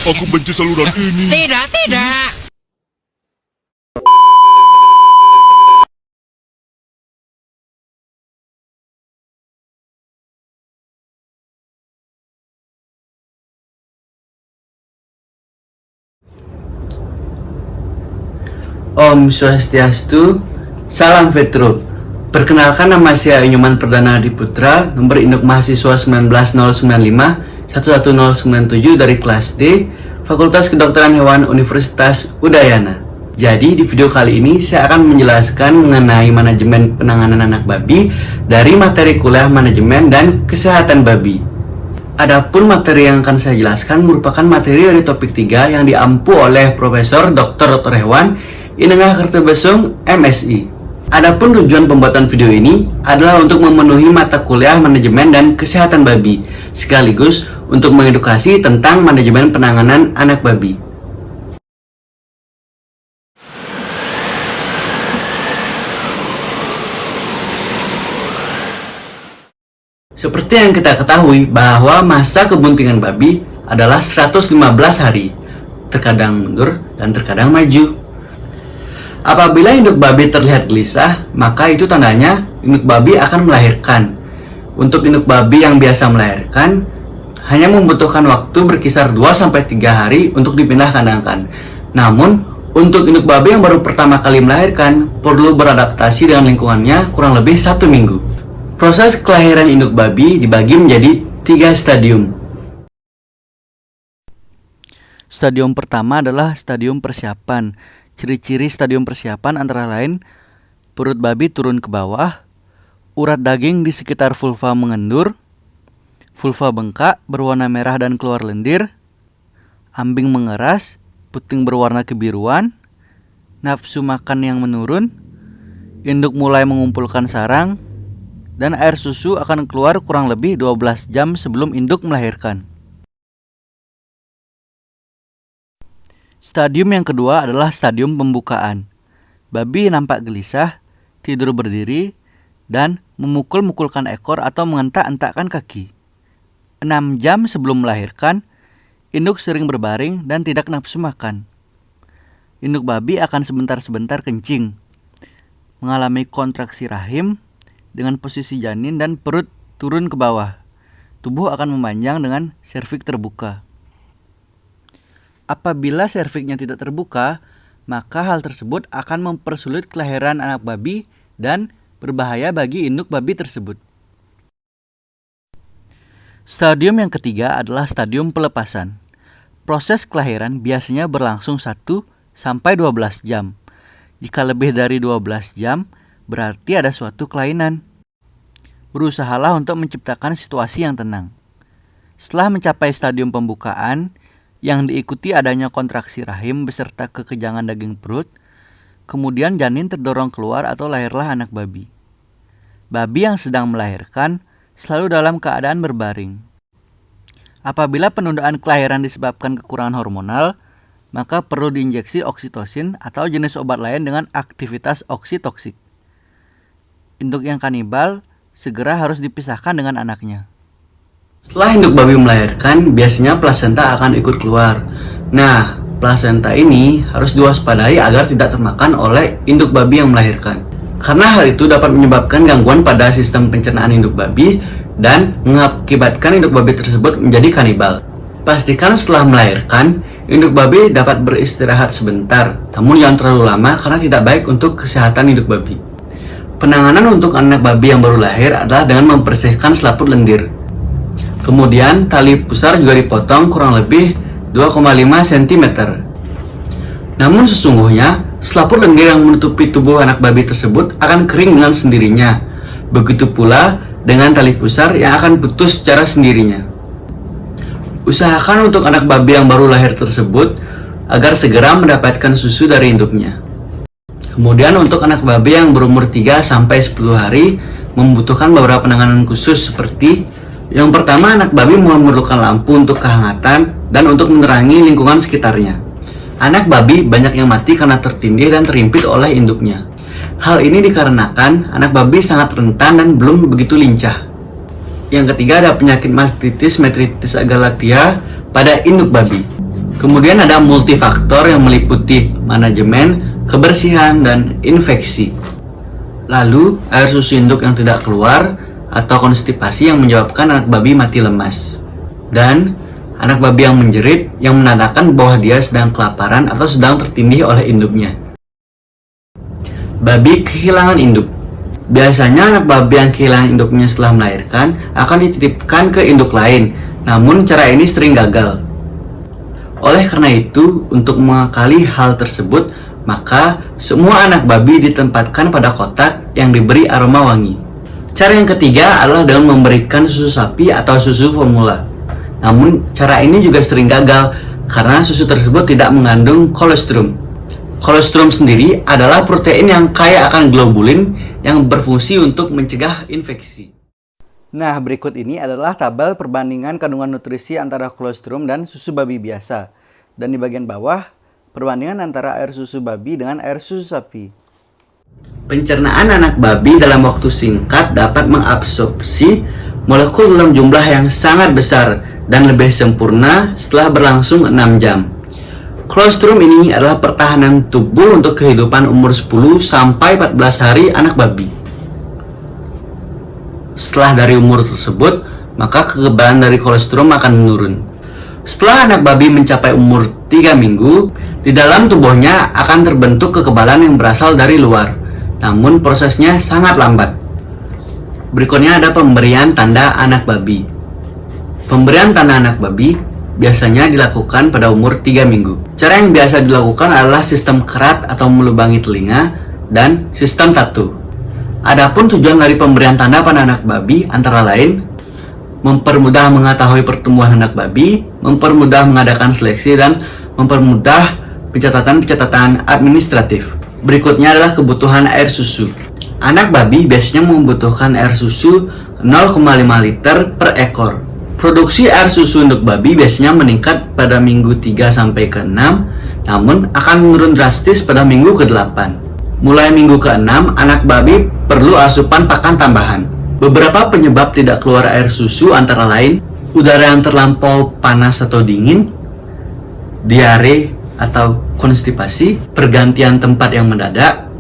Aku benci saluran ini. Tidak, tidak. Om Swastiastu, salam Vetro. Perkenalkan, nama saya Inyuman Perdana Diputra, nomor induk mahasiswa 19095-11097 dari kelas D, Fakultas Kedokteran Hewan Universitas Udayana. Jadi di video kali ini saya akan menjelaskan mengenai manajemen penanganan anak babi dari materi kuliah manajemen dan kesehatan babi. Adapun materi yang akan saya jelaskan merupakan materi dari topik 3 yang diampu oleh Profesor Dr. Hewan Inengah Kertobesung, MSI. Adapun tujuan pembuatan video ini adalah untuk memenuhi mata kuliah manajemen dan kesehatan babi, sekaligus untuk mengedukasi tentang manajemen penanganan anak babi. Seperti yang kita ketahui bahwa masa kebuntingan babi adalah 115 hari, terkadang mundur dan terkadang maju. Apabila induk babi terlihat gelisah, maka itu tandanya induk babi akan melahirkan. Untuk induk babi yang biasa melahirkan, hanya membutuhkan waktu berkisar 2-3 hari untuk dipindah kandangkan. Namun, untuk induk babi yang baru pertama kali melahirkan, perlu beradaptasi dengan lingkungannya kurang lebih 1 minggu. Proses kelahiran induk babi dibagi menjadi 3 stadium. Stadium pertama adalah stadium persiapan. Ciri-ciri stadium persiapan antara lain perut babi turun ke bawah, urat daging di sekitar vulva mengendur, vulva bengkak berwarna merah dan keluar lendir, ambing mengeras, puting berwarna kebiruan, nafsu makan yang menurun, induk mulai mengumpulkan sarang, dan air susu akan keluar kurang lebih 12 jam sebelum induk melahirkan. Stadium yang kedua adalah stadium pembukaan. Babi nampak gelisah, tidur berdiri, dan memukul-mukulkan ekor atau mengentak-entakkan kaki. 6 jam sebelum melahirkan, induk sering berbaring dan tidak nafsu makan. Induk babi akan sebentar-sebentar kencing, mengalami kontraksi rahim dengan posisi janin dan perut turun ke bawah. Tubuh akan memanjang dengan serviks terbuka. Apabila serviknya tidak terbuka, maka hal tersebut akan mempersulit kelahiran anak babi dan berbahaya bagi induk babi tersebut. Stadium yang ketiga adalah stadium pelepasan. Proses kelahiran biasanya berlangsung 1-12 jam. Jika lebih dari 12 jam, berarti ada suatu kelainan. Berusahalah untuk menciptakan situasi yang tenang. Setelah mencapai stadium pembukaan, yang diikuti adanya kontraksi rahim beserta kekejangan daging perut, kemudian janin terdorong keluar atau lahirlah anak babi. Babi yang sedang melahirkan selalu dalam keadaan berbaring. Apabila penundaan kelahiran disebabkan kekurangan hormonal, maka perlu diinjeksi oksitosin atau jenis obat lain dengan aktivitas oksitoksik. Induk yang kanibal segera harus dipisahkan dengan anaknya. Setelah induk babi melahirkan, biasanya plasenta akan ikut keluar. Nah, plasenta ini harus diwaspadai agar tidak termakan oleh induk babi yang melahirkan. Karena hal itu dapat menyebabkan gangguan pada sistem pencernaan induk babi dan mengakibatkan induk babi tersebut menjadi kanibal. Pastikan setelah melahirkan, induk babi dapat beristirahat sebentar, namun jangan terlalu lama karena tidak baik untuk kesehatan induk babi. Penanganan untuk anak babi yang baru lahir adalah dengan membersihkan selaput lendir. Kemudian tali pusar juga dipotong kurang lebih 2,5 cm. Namun sesungguhnya selaput lendir yang menutupi tubuh anak babi tersebut akan kering dengan sendirinya. Begitu pula dengan tali pusar yang akan putus secara sendirinya. Usahakan untuk anak babi yang baru lahir tersebut agar segera mendapatkan susu dari induknya. Kemudian untuk anak babi yang berumur 3-10 hari membutuhkan beberapa penanganan khusus seperti: yang pertama, anak babi memerlukan lampu untuk kehangatan dan untuk menerangi lingkungan sekitarnya. Anak babi banyak yang mati karena tertindih dan terimpit oleh induknya. Hal ini dikarenakan anak babi sangat rentan dan belum begitu lincah. Yang ketiga, ada penyakit mastitis metritis agalatia pada induk babi. Kemudian ada multifaktor yang meliputi manajemen, kebersihan, dan infeksi. Lalu, air susu induk yang tidak keluar atau konstipasi yang menyebabkan anak babi mati lemas. Dan anak babi yang menjerit yang menandakan bahwa dia sedang kelaparan atau sedang tertindih oleh induknya. Babi kehilangan induk. Biasanya anak babi yang kehilangan induknya setelah melahirkan akan dititipkan ke induk lain, namun cara ini sering gagal. Oleh karena itu, untuk mengakali hal tersebut, maka semua anak babi ditempatkan pada kotak yang diberi aroma wangi. Cara yang ketiga adalah dengan memberikan susu sapi atau susu formula. Namun, cara ini juga sering gagal karena susu tersebut tidak mengandung kolostrum. Kolostrum sendiri adalah protein yang kaya akan globulin yang berfungsi untuk mencegah infeksi. Nah, berikut ini adalah tabel perbandingan kandungan nutrisi antara kolostrum dan susu babi biasa. Dan di bagian bawah, perbandingan antara air susu babi dengan air susu sapi. Pencernaan anak babi dalam waktu singkat dapat mengabsorpsi molekul dalam jumlah yang sangat besar dan lebih sempurna setelah berlangsung 6 jam. Kolostrum ini adalah pertahanan tubuh untuk kehidupan umur 10 sampai 14 hari anak babi. Setelah dari umur tersebut, maka kekebalan dari kolostrum akan menurun. Setelah anak babi mencapai umur 3 minggu, di dalam tubuhnya akan terbentuk kekebalan yang berasal dari luar. Namun prosesnya sangat lambat. Berikutnya ada pemberian tanda anak babi. Pemberian tanda anak babi biasanya dilakukan pada umur 3 minggu. Cara yang biasa dilakukan adalah sistem kerat atau melubangi telinga dan sistem tattoo. Adapun tujuan dari pemberian tanda pada anak babi antara lain mempermudah mengetahui pertumbuhan anak babi, mempermudah mengadakan seleksi, dan mempermudah pencatatan-pencatatan administratif. Berikutnya adalah kebutuhan air susu. Anak babi biasanya membutuhkan air susu 0,5 liter per ekor. Produksi air susu untuk babi biasanya meningkat pada minggu 3 sampai ke 6, namun akan menurun drastis pada minggu ke-8. Mulai minggu ke-6, anak babi perlu asupan pakan tambahan. Beberapa penyebab tidak keluar air susu antara lain udara yang terlampau panas atau dingin, diare atau konstipasi, pergantian tempat yang mendadak,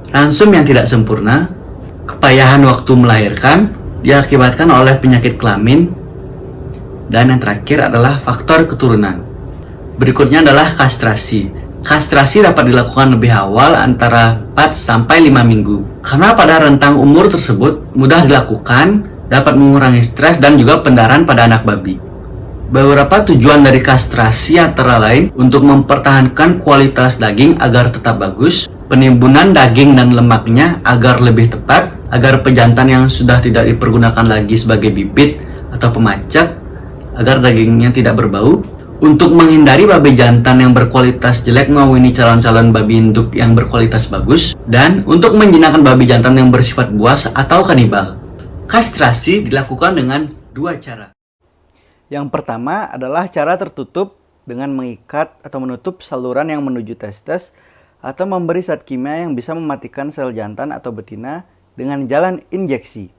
ransum yang tidak sempurna, kepayahan waktu melahirkan diakibatkan oleh penyakit kelamin, dan yang terakhir adalah faktor keturunan. Berikutnya adalah kastrasi. Kastrasi dapat dilakukan lebih awal antara 4 sampai 5 minggu. Karena pada rentang umur tersebut mudah dilakukan, dapat mengurangi stres dan juga pendarahan pada anak babi. Beberapa tujuan dari kastrasi antara lain untuk mempertahankan kualitas daging agar tetap bagus, penimbunan daging dan lemaknya agar lebih tepat, agar pejantan yang sudah tidak dipergunakan lagi sebagai bibit atau pemacak, agar dagingnya tidak berbau, untuk menghindari babi jantan yang berkualitas jelek mengawini calon-calon babi induk yang berkualitas bagus, dan untuk menjinakkan babi jantan yang bersifat buas atau kanibal. Kastrasi dilakukan dengan 2 cara. Yang pertama adalah cara tertutup dengan mengikat atau menutup saluran yang menuju testes atau memberi zat kimia yang bisa mematikan sel jantan atau betina dengan jalan injeksi.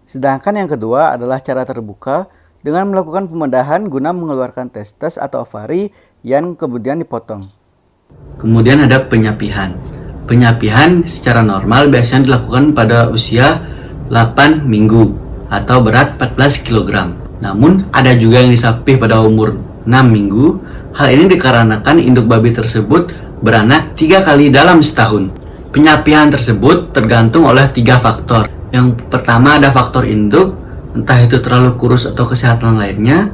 Sedangkan yang kedua adalah cara terbuka dengan melakukan pembedahan guna mengeluarkan testes atau ovari yang kemudian dipotong. Kemudian ada penyapihan. Penyapihan secara normal biasanya dilakukan pada usia 8 minggu atau berat 14 kg. Namun ada juga yang disapih pada umur 6 minggu. Hal ini dikarenakan induk babi tersebut beranak 3 kali dalam setahun. Penyapihan tersebut tergantung oleh 3 faktor. Yang pertama ada faktor induk, entah itu terlalu kurus atau kesehatan lainnya.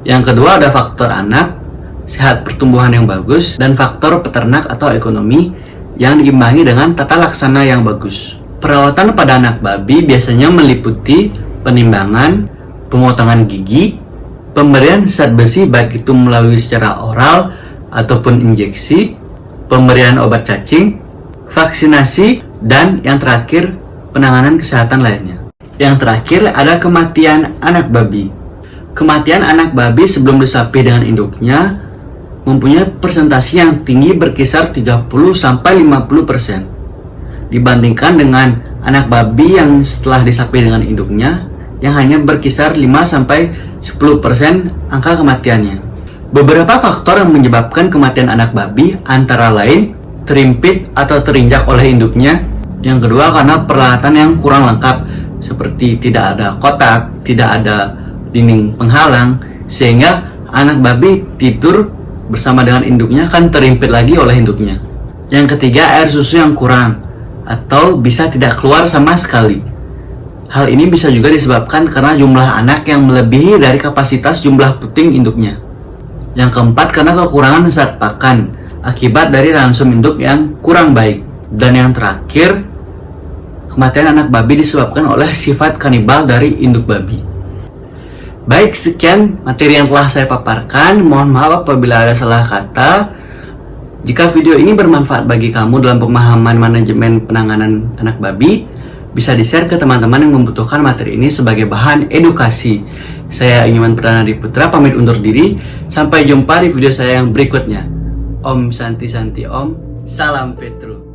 Yang kedua ada faktor anak, sehat pertumbuhan yang bagus, dan faktor peternak atau ekonomi yang diimbangi dengan tata laksana yang bagus. Perawatan pada anak babi biasanya meliputi penimbangan, pemotongan gigi, pemberian zat besi baik itu melalui secara oral ataupun injeksi, pemberian obat cacing, vaksinasi, dan yang terakhir penanganan kesehatan lainnya. Yang terakhir ada kematian anak babi. Kematian anak babi sebelum disapih dengan induknya mempunyai persentase yang tinggi berkisar 30-50% dibandingkan dengan anak babi yang setelah disapih dengan induknya yang hanya berkisar 5-10% angka kematiannya. Beberapa faktor yang menyebabkan kematian anak babi antara lain terimpit atau terinjak oleh induknya. Yang kedua, karena peralatan yang kurang lengkap, seperti tidak ada kotak, tidak ada dinding penghalang, sehingga anak babi tidur bersama dengan induknya akan terimpit lagi oleh induknya. Yang ketiga, air susu yang kurang atau bisa tidak keluar sama sekali. Hal ini bisa juga disebabkan karena jumlah anak yang melebihi dari kapasitas jumlah puting induknya. Yang keempat, karena kekurangan zat pakan akibat dari ransum induk yang kurang baik. Dan yang terakhir, kematian anak babi disebabkan oleh sifat kanibal dari induk babi. Baik, sekian materi yang telah saya paparkan. Mohon maaf apabila ada salah kata. Jika video ini bermanfaat bagi kamu dalam pemahaman manajemen penanganan anak babi, bisa di-share ke teman-teman yang membutuhkan materi ini sebagai bahan edukasi. Saya Inyman Perdana Diputra pamit undur diri. Sampai jumpa di video saya yang berikutnya. Om Santi Santi Om, salam Petru.